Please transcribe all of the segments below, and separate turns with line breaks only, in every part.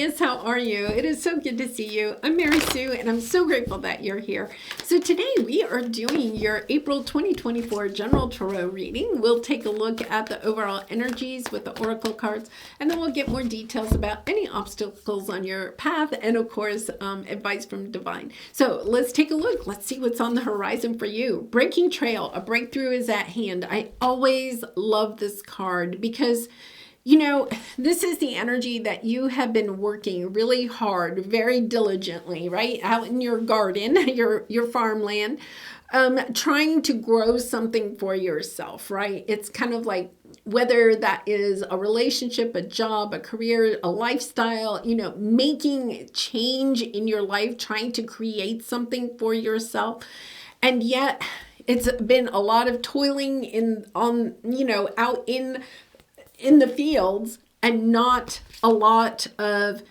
Aquarius, how are you? It is so good to see you. I'm Mary Sue, and I'm so grateful that you're here. So today we are doing your April 2024 General Tarot Reading. We'll take a look at the overall energies with the Oracle cards, and then we'll get more details about any obstacles on your path, and of course, advice from Divine. So let's take a look. Let's see what's on the horizon for you. Breaking trail, a breakthrough is at hand. I always love this card because you know, this is the energy that you have been working really hard, very diligently, right? Out in your garden, your farmland, trying to grow something for yourself, right? It's kind of like whether that is a relationship, a job, a career, a lifestyle, you know, making change in your life, trying to create something for yourself. And yet it's been a lot of toiling out in the fields and not a lot of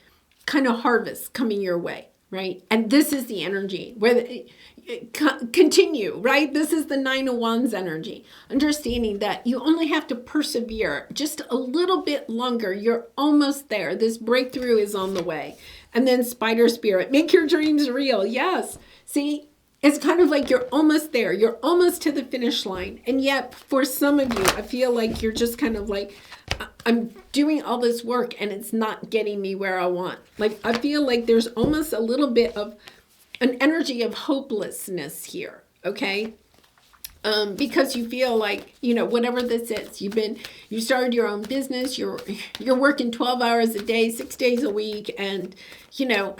kind of harvest coming your way, right? And this is the energy where continue, right? This is the Nine of Wands energy. Understanding that you only have to persevere just a little bit longer. You're almost there. This breakthrough is on the way. And then Spider Spirit, make your dreams real. Yes. See, it's kind of like you're almost there. You're almost to the finish line. And yet for some of you, I feel like you're just kind of like, I'm doing all this work and it's not getting me where I want. Like, I feel like there's almost a little bit of an energy of hopelessness here. Okay. Because you feel like, you know, whatever this is, you started your own business, you're working 12 hours a day, 6 days a week. And, you know,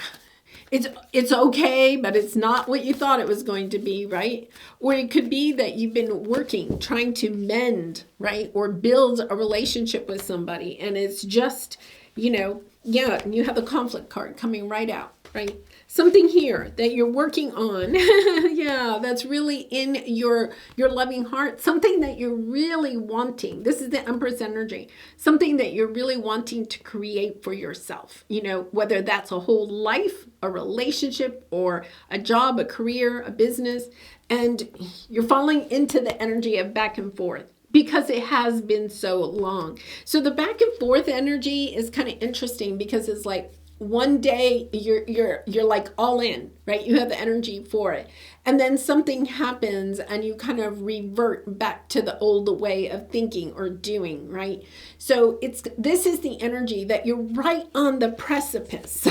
it's okay, but it's not what you thought it was going to be, right? Or it could be that you've been working, trying to mend, right? Or build a relationship with somebody. And it's just, you know, yeah, and you have the conflict card coming right out, right? Something here that you're working on. Yeah, that's really in your loving heart. Something that you're really wanting. This is the Empress energy. Something that you're really wanting to create for yourself. You know, whether that's a whole life, a relationship, or a job, a career, a business. And you're falling into the energy of back and forth, because it has been so long. So the back and forth energy is kind of interesting because it's like one day you're like all in, right? You have the energy for it. And then something happens and you kind of revert back to the old way of thinking or doing, right? So this is the energy that you're right on the precipice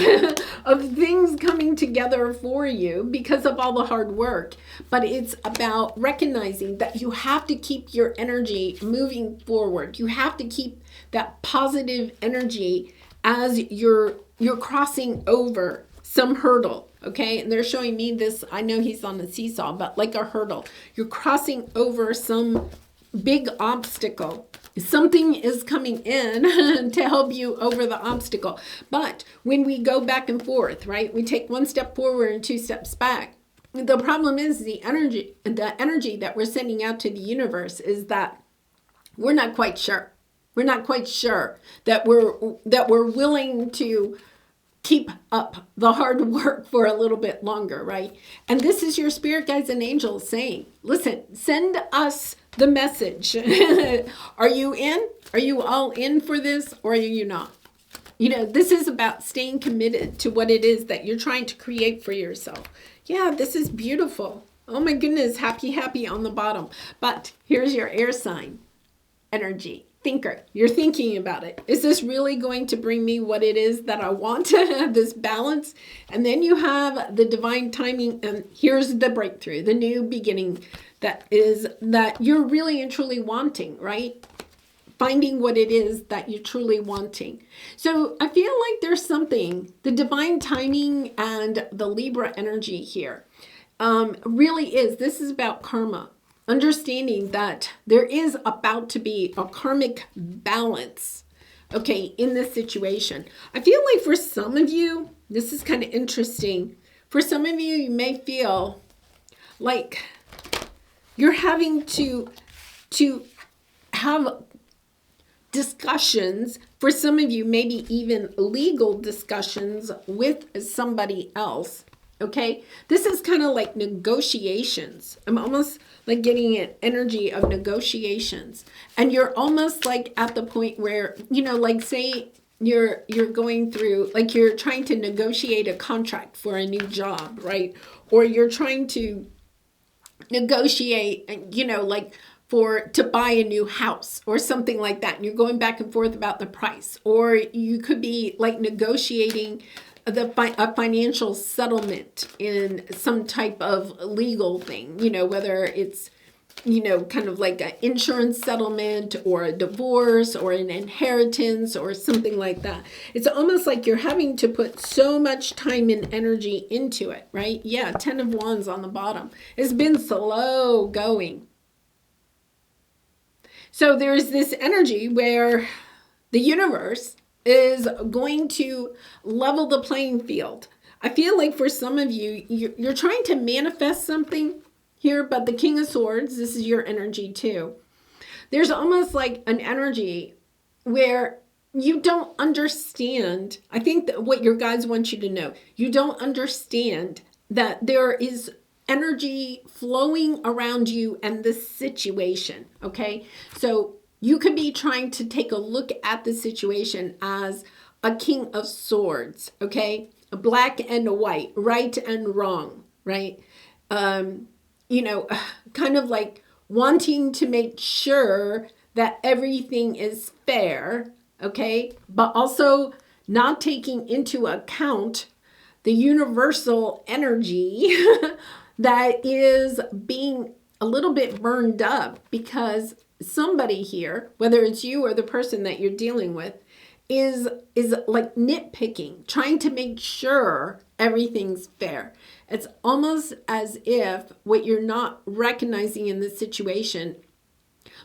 of things coming together for you because of all the hard work. But it's about recognizing that you have to keep your energy moving forward. You have to keep that positive energy as you're crossing over some hurdle, okay? And they're showing me this, I know he's on a seesaw, but like a hurdle. You're crossing over some big obstacle. Something is coming in to help you over the obstacle. But when we go back and forth, right? We take one step forward and 2 steps back. The problem is the energy that we're sending out to the universe is that we're not quite sure. We're not quite sure that we're willing to keep up the hard work for a little bit longer, right? And this is your spirit guides and angels saying, listen, send us the message. Are you in? Are you all in for this, or are you not? You know, this is about staying committed to what it is that you're trying to create for yourself. Yeah, this is beautiful. Oh my goodness, happy on the bottom. But here's your air sign energy. Thinker, you're thinking about it. Is this really going to bring me what it is that I want to have, this balance? And then you have the divine timing, and here's the breakthrough, the new beginning that you're really and truly wanting, right? Finding what it is that you're truly wanting. So I feel like there's something, the divine timing and the Libra energy here really is, this is about karma. Understanding that there is about to be a karmic balance, okay, in this situation. I feel like for some of you, this is kind of interesting. For some of you, you may feel like you're having to have discussions. For some of you, maybe even legal discussions with somebody else. Okay, this is kind of like negotiations. I'm almost like getting an energy of negotiations. And you're almost like at the point where, you know, like say you're going through, like you're trying to negotiate a contract for a new job, right? Or you're trying to negotiate, like to buy a new house or something like that. And you're going back and forth about the price. Or you could be like negotiating a financial settlement in some type of legal thing, whether it's, kind of like an insurance settlement or a divorce or an inheritance or something like that. It's almost like you're having to put so much time and energy into it, right? Yeah, 10 of Wands on the bottom. It's been slow going. So there's this energy where the universe is going to level the playing field. I feel like for some of you, you're trying to manifest something here, but the King of Swords, this is your energy too. There's almost like an energy where you don't understand. I think that what your guides want you to know, you don't understand that there is energy flowing around you and the situation, okay? So you could be trying to take a look at the situation as a King of Swords, okay? Black and white, right and wrong, right? Kind of like wanting to make sure that everything is fair, okay? But also not taking into account the universal energy that is being a little bit burned up because somebody here, whether it's you or the person that you're dealing with, is like nitpicking, trying to make sure everything's fair. It's almost as if what you're not recognizing in this situation,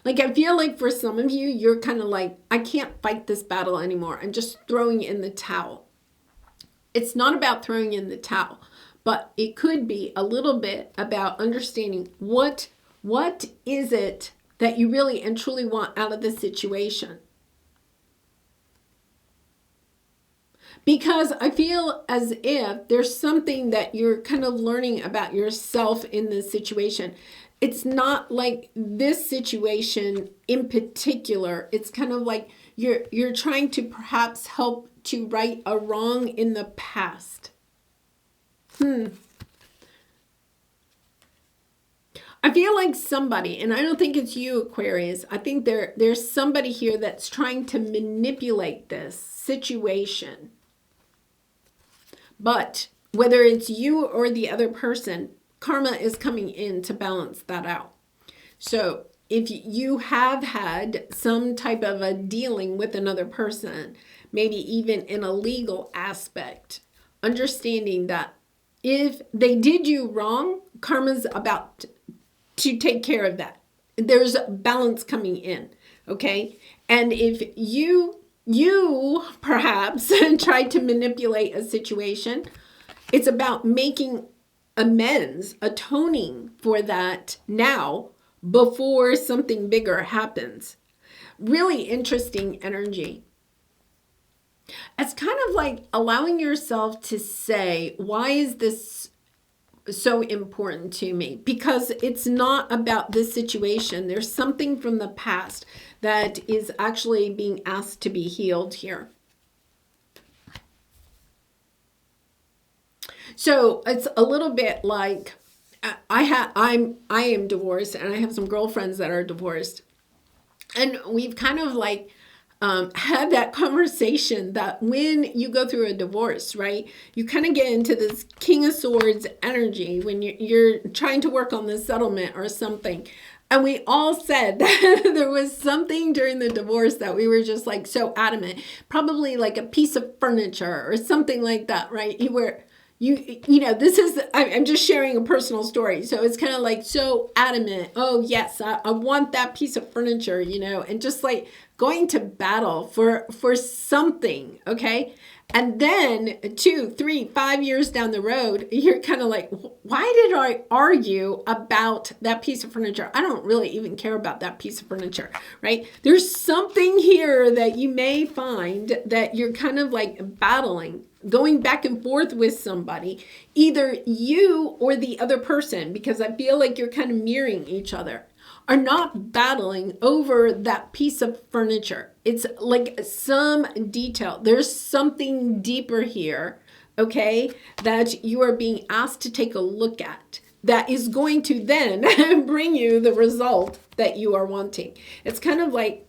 like I feel like for some of you, you're kind of like, I can't fight this battle anymore. I'm just throwing in the towel. It's not about throwing in the towel, but it could be a little bit about understanding what is it that you really and truly want out of this situation. Because I feel as if there's something that you're kind of learning about yourself in this situation. It's not like this situation in particular. It's kind of like you're trying to perhaps help to right a wrong in the past. I feel like somebody, and I don't think it's you, Aquarius, I think there's somebody here that's trying to manipulate this situation. But whether it's you or the other person, karma is coming in to balance that out. So if you have had some type of a dealing with another person, maybe even in a legal aspect, understanding that if they did you wrong, karma's about to take care of that. There's a balance coming in, okay? And if you perhaps tried to manipulate a situation, it's about making amends, atoning for that now before something bigger happens. Really interesting energy. It's kind of like allowing yourself to say, why is this so important to me? Because it's not about this situation. There's something from the past that is actually being asked to be healed here. So it's a little bit like I am divorced, and I have some girlfriends that are divorced, and we've kind of like had that conversation that when you go through a divorce, right, you kind of get into this King of Swords energy when you're trying to work on the settlement or something. And we all said that there was something during the divorce that we were just like so adamant, probably like a piece of furniture or something like that, right? This is, I'm just sharing a personal story. So it's kind of like so adamant. Oh yes, I want that piece of furniture, and just like going to battle for something. Okay. And then 2, 3, 5 years down the road, you're kind of like, why did I argue about that piece of furniture? I don't really even care about that piece of furniture, right? There's something here that you may find that you're kind of like battling, going back and forth with somebody, either you or the other person, because I feel like you're kind of mirroring each other, are not battling over that piece of furniture. it's like some detail. There's something deeper here, okay, that you are being asked to take a look at that is going to then bring you the result that you are wanting. It's kind of like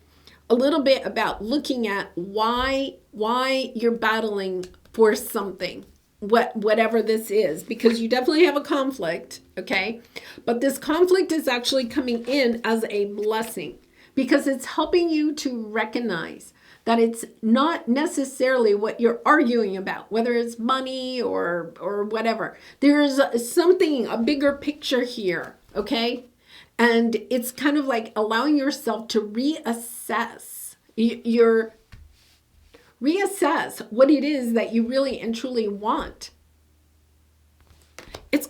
a little bit about looking at why you're battling for something, whatever this is, because you definitely have a conflict, okay? But this conflict is actually coming in as a blessing because it's helping you to recognize that it's not necessarily what you're arguing about, whether it's money or whatever. There's something, a bigger picture here, okay? And it's kind of like allowing yourself to reassess reassess what it is that you really and truly want. It's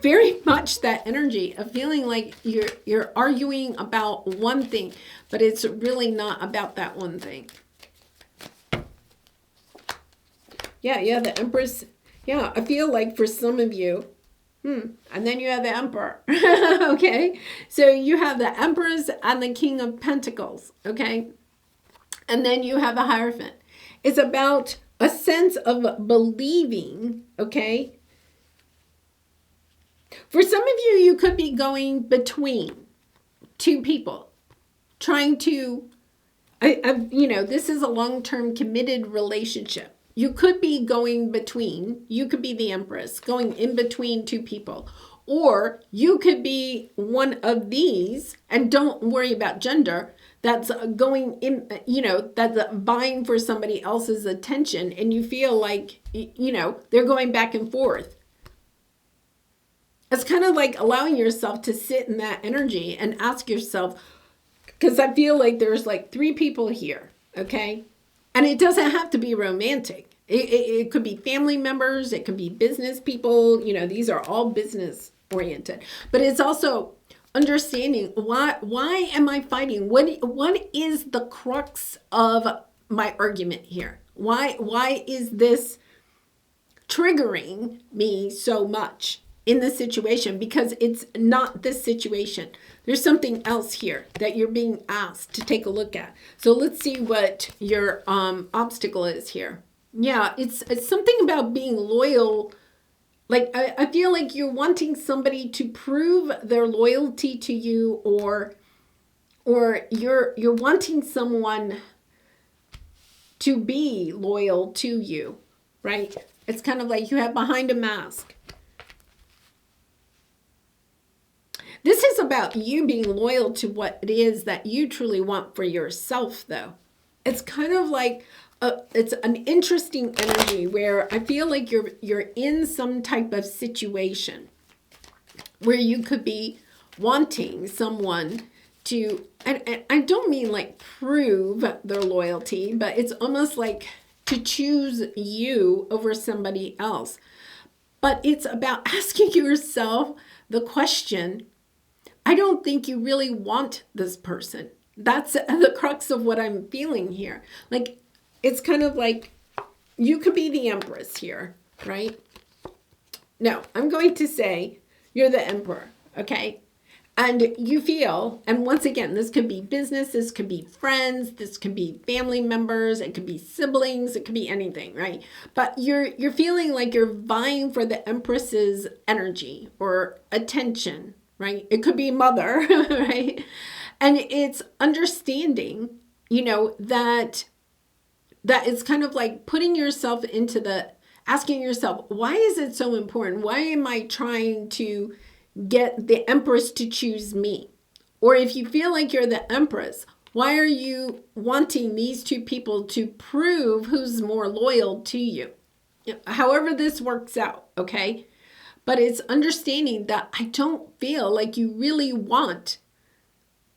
very much that energy of feeling like you're arguing about one thing, but it's really not about that one thing. Yeah, the Empress. Yeah, I feel like for some of you, and then you have the Emperor. Okay, so you have the Empress and the King of Pentacles, okay? And then you have the Hierophant. It's about a sense of believing, okay? For some of you, you could be going between two people, trying to, this is a long-term committed relationship. You could be going between, you could be the Empress, going in between two people. Or you could be one of these, and don't worry about gender, that's going in, that's vying for somebody else's attention, and you feel like, they're going back and forth. It's kind of like allowing yourself to sit in that energy and ask yourself, because I feel like there's like three people here, okay? And it doesn't have to be romantic. It could be family members. It could be business people. These are all business oriented. But it's also understanding why am I fighting? What is the crux of my argument here? Why is this triggering me so much in this situation? Because it's not this situation. There's something else here that you're being asked to take a look at. So let's see what your obstacle is here. Yeah, it's something about being loyal. Like, I feel like you're wanting somebody to prove their loyalty to you, or you're wanting someone to be loyal to you, right? It's kind of like you have behind a mask. This is about you being loyal to what it is that you truly want for yourself, though. It's kind of like it's an interesting energy where I feel like you're in some type of situation where you could be wanting someone to, and I don't mean like prove their loyalty, but it's almost like to choose you over somebody else. But it's about asking yourself the question, I don't think you really want this person. That's the crux of what I'm feeling here. Like, it's kind of like you could be the Empress here, right? No, I'm going to say you're the Emperor, okay? And you feel, and once again, this could be business, this could be friends, this could be family members, it could be siblings, it could be anything, right? But you're feeling like you're vying for the Empress's energy or attention, right? It could be mother, right? And it's understanding, that it's kind of like putting yourself into asking yourself, why is it so important? Why am I trying to get the Empress to choose me? Or if you feel like you're the Empress, why are you wanting these two people to prove who's more loyal to you? However this works out, okay? But it's understanding that I don't feel like you really want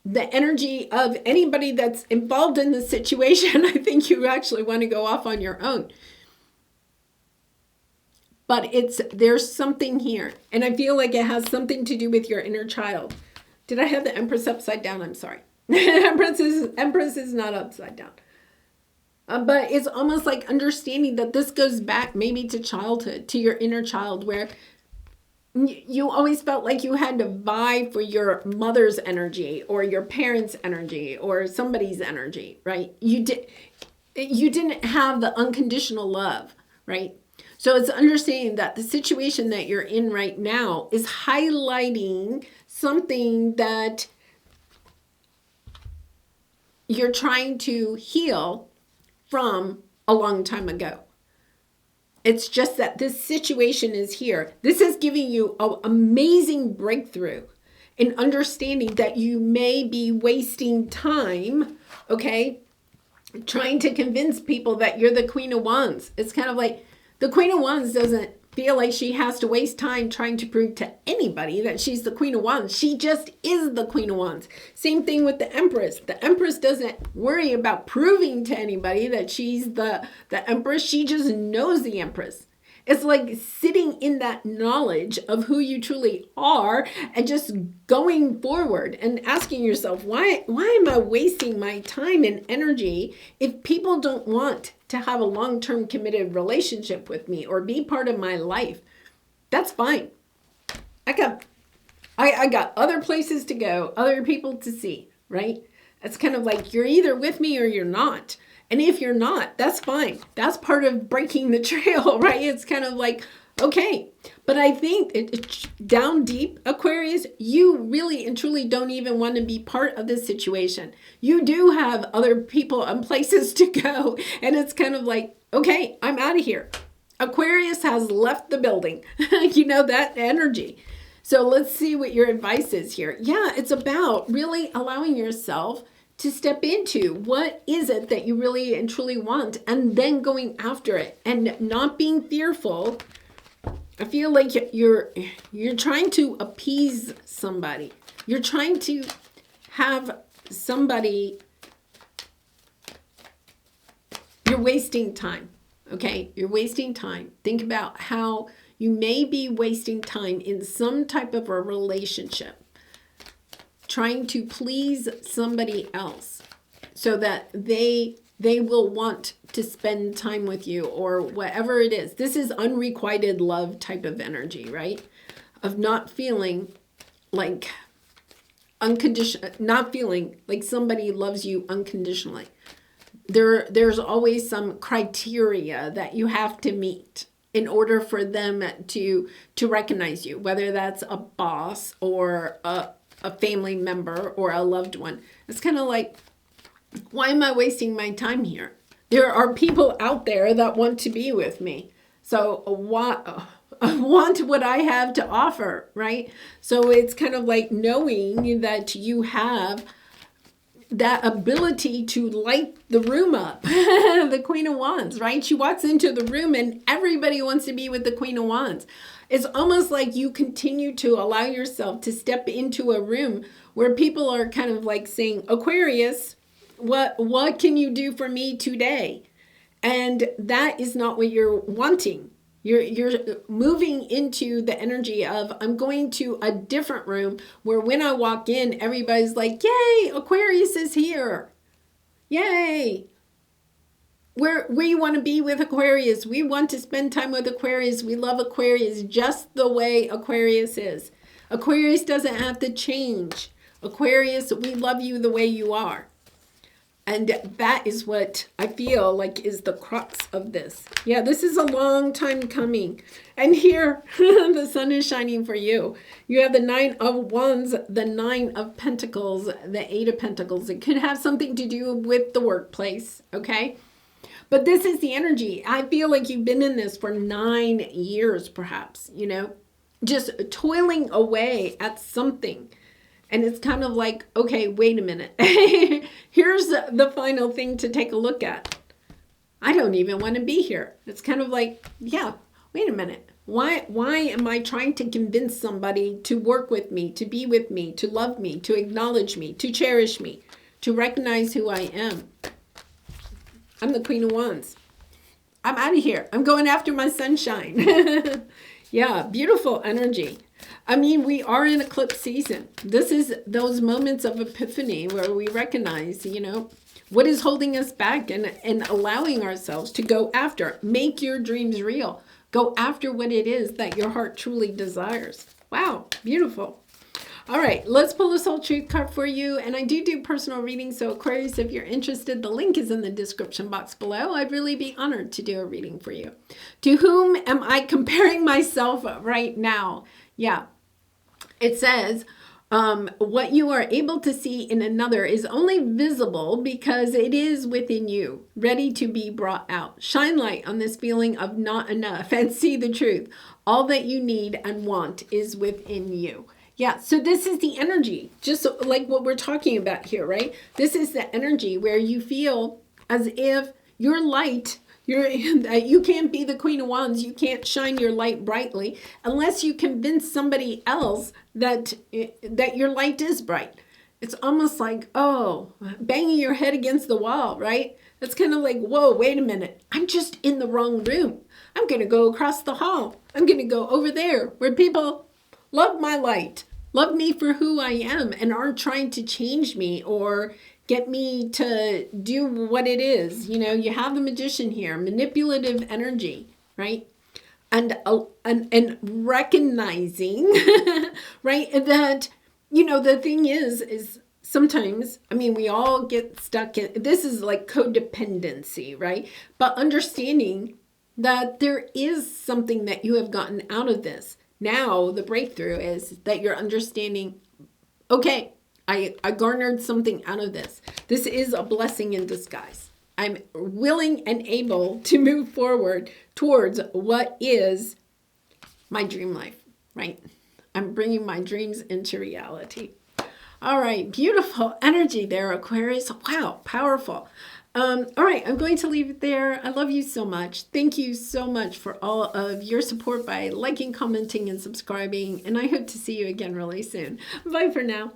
the energy of anybody that's involved in the situation. I think you actually want to go off on your own. But there's something here. And I feel like it has something to do with your inner child. Did I have the Empress upside down? I'm sorry. Empress is not upside down. But it's almost like understanding that this goes back maybe to childhood, to your inner child, where You always felt like you had to vie for your mother's energy or your parents' energy or somebody's energy, right? You didn't have the unconditional love, right? So it's understanding that the situation that you're in right now is highlighting something that you're trying to heal from a long time ago. It's just that this situation is here. This is giving you an amazing breakthrough in understanding that you may be wasting time, okay, trying to convince people that you're the Queen of Wands. It's kind of like the Queen of Wands doesn't feel like she has to waste time trying to prove to anybody that she's the Queen of Wands. She just is the Queen of Wands. Same thing with the Empress. The Empress doesn't worry about proving to anybody that she's the Empress. She just knows the Empress. It's like sitting in that knowledge of who you truly are and just going forward and asking yourself, why am I wasting my time and energy if people don't want to have a long-term committed relationship with me or be part of my life? That's fine. I got other places to go, other people to see, right? It's kind of like you're either with me or you're not. And if you're not, that's fine. That's part of breaking the trail, right? It's kind of like, okay. But I think down deep, Aquarius, you really and truly don't even want to be part of this situation. You do have other people and places to go. And it's kind of like, okay, I'm out of here. Aquarius has left the building. You know, that energy. So let's see what your advice is here. Yeah, it's about really allowing yourself to step into what is it that you really and truly want, and then going after it and not being fearful. I feel like you're trying to appease somebody. You're trying to have somebody. You're wasting time. Okay, you're wasting time. Think about how you may be wasting time in some type of a relationship, trying to please somebody else so that they will want to spend time with you or whatever it is. This is unrequited love type of energy, right? Of not feeling like not feeling like somebody loves you unconditionally. There's always some criteria that you have to meet in order for them to recognize you, whether that's a boss or a family member or a loved one. It's kind of like, why am I wasting my time here? There are people out there that want to be with me. So I want what I have to offer, right? So it's kind of like knowing that you have that ability to light the room up. The Queen of Wands, right? She walks into the room and everybody wants to be with the Queen of Wands. It's almost like you continue to allow yourself to step into a room where people are kind of like saying, Aquarius, what can you do for me today? And that is not what you're wanting. You're moving into the energy of, I'm going to a different room where when I walk in, everybody's like, yay, Aquarius is here. Yay. We want to be with Aquarius. We want to spend time with Aquarius. We love Aquarius just the way Aquarius is. Aquarius doesn't have to change. Aquarius, we love you the way you are. And that is what I feel like is the crux of this. Yeah, this is a long time coming. And here, the sun is shining for you. You have the 9 of Wands, the 9 of Pentacles, the 8 of Pentacles. It could have something to do with the workplace, okay? But this is the energy. I feel like you've been in this for 9 years, perhaps, you know, just toiling away at something. And it's kind of like, okay, wait a minute. Here's the final thing to take a look at. I don't even want to be here. It's kind of like, yeah, wait a minute. Why am I trying to convince somebody to work with me, to be with me, to love me, to acknowledge me, to cherish me, to recognize who I am? I'm the Queen of Wands. I'm out of here. I'm going after my sunshine. Yeah, beautiful energy. I mean, we are in eclipse season. This is those moments of epiphany where we recognize, you know, what is holding us back and allowing ourselves to go after. Make your dreams real. Go after what it is that your heart truly desires. Wow, beautiful. All right, let's pull a soul truth card for you. And I do personal readings, so Aquarius, if you're interested, the link is in the description box below. I'd really be honored to do a reading for you. To whom am I comparing myself right now? Yeah, it says, what you are able to see in another is only visible because it is within you, ready to be brought out. Shine light on this feeling of not enough and see the truth. All that you need and want is within you. Yeah, so this is the energy, just like what we're talking about here, right? This is the energy where you feel as if your light, you can't be the Queen of Wands, you can't shine your light brightly unless you convince somebody else that your light is bright. It's almost like, oh, banging your head against the wall, right? That's kind of like, whoa, wait a minute. I'm just in the wrong room. I'm going to go across the hall. I'm going to go over there where people love my light, love me for who I am, and aren't trying to change me or get me to do what it is. You know, you have the Magician here, manipulative energy, right? And recognizing, right, that, you know, the thing is sometimes, I mean, we all get stuck in, this is like codependency, right? But understanding that there is something that you have gotten out of this. Now, the breakthrough is that you're understanding, okay, I garnered something out of this. This is a blessing in disguise. I'm willing and able to move forward towards what is my dream life, right? I'm bringing my dreams into reality. All right, beautiful energy there, Aquarius. Wow, powerful. All right, I'm going to leave it there. I love you so much. Thank you so much for all of your support by liking, commenting, and subscribing. And I hope to see you again really soon. Bye for now.